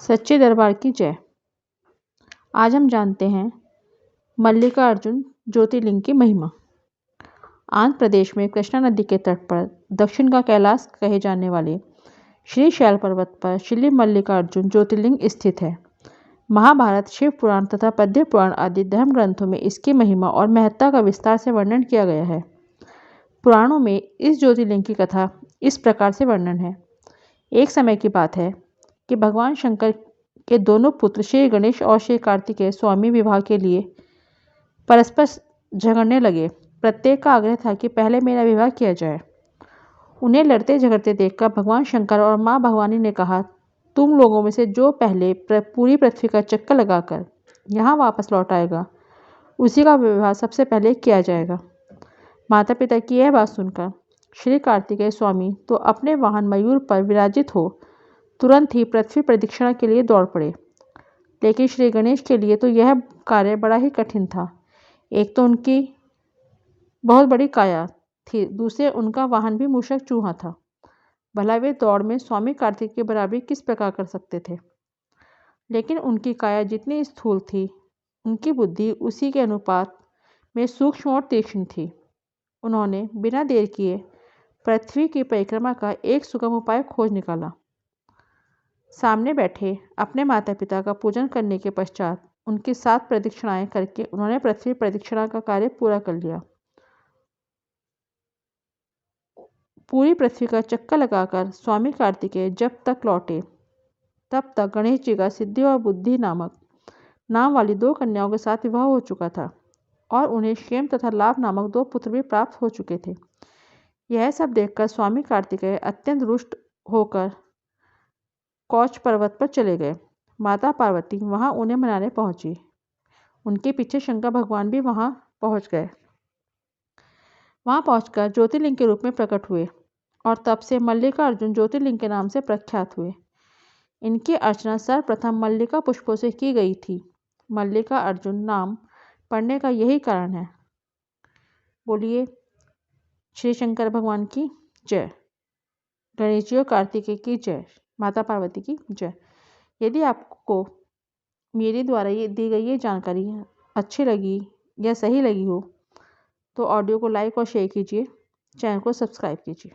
सच्चे दरबार की जय। आज हम जानते हैं मल्लिकार्जुन ज्योतिर्लिंग की महिमा। आंध्र प्रदेश में कृष्णा नदी के तट पर दक्षिण का कैलाश कहे जाने वाले श्री शैल पर्वत पर श्री मल्लिकार्जुन ज्योतिर्लिंग स्थित है। महाभारत, शिव पुराण तथा पद्म पुराण आदि धर्म ग्रंथों में इसकी महिमा और महत्ता का विस्तार से वर्णन किया गया है। पुराणों में इस ज्योतिर्लिंग की कथा इस प्रकार से वर्णन है। एक समय की बात है कि भगवान शंकर के दोनों पुत्र श्री गणेश और श्री कार्तिकेय स्वामी विवाह के लिए परस्पर झगड़ने लगे। प्रत्येक का आग्रह था कि पहले मेरा विवाह किया जाए। उन्हें लड़ते झगड़ते देखकर भगवान शंकर और माँ भवानी ने कहा, तुम लोगों में से जो पहले पूरी पृथ्वी का चक्कर लगाकर यहाँ वापस लौट आएगा, उसी का विवाह सबसे पहले किया जाएगा। माता पिता की यह बात सुनकर श्री कार्तिकेय स्वामी तो अपने वाहन मयूर पर विराजित हो तुरंत ही पृथ्वी प्रदक्षिणा के लिए दौड़ पड़े। लेकिन श्री गणेश के लिए तो यह कार्य बड़ा ही कठिन था। एक तो उनकी बहुत बड़ी काया थी, दूसरे उनका वाहन भी मूषक चूहा था। भला वे दौड़ में स्वामी कार्तिक की बराबरी किस प्रकार कर सकते थे। लेकिन उनकी काया जितनी स्थूल थी, उनकी बुद्धि उसी के अनुपात में सूक्ष्म और तीक्ष्ण थी। उन्होंने बिना देर किए पृथ्वी की परिक्रमा का एक सुगम उपाय खोज निकाला। सामने बैठे अपने माता पिता का पूजन करने के पश्चात उनकी 7 प्रदक्षिणाएं करके उन्होंने पृथ्वी प्रदक्षिणा का कार्य पूरा कर लिया। पूरी पृथ्वी का चक्कर लगाकर स्वामी कार्तिकेय जब तक लौटे तब तक गणेश जी का सिद्धि और बुद्धि नाम वाली 2 कन्याओं के साथ विवाह हो चुका था और उन्हें क्षेम तथा लाभ नामक 2 पुत्र भी प्राप्त हो चुके थे। यह सब देखकर स्वामी कार्तिकेय अत्यंत रुष्ट होकर कौच पर्वत पर चले गए। माता पार्वती वहां उन्हें मनाने पहुंची। उनके पीछे शंकर भगवान भी वहां पहुंच गए। वहां पहुंचकर ज्योतिर्लिंग के रूप में प्रकट हुए और तब से मल्लिकार्जुन ज्योतिर्लिंग के नाम से प्रख्यात हुए। इनकी अर्चना सर्वप्रथम मल्लिका पुष्पों से की गई थी। मल्लिका अर्जुन नाम पड़ने का यही कारण है। बोलिए श्री शंकर भगवान की जय। गणेश जी और कार्तिकेय की जय। माता पार्वती की जय। यदि आपको मेरे द्वारा ये दी गई ये जानकारी अच्छी लगी या सही लगी हो तो ऑडियो को लाइक और शेयर कीजिए, चैनल को सब्सक्राइब कीजिए।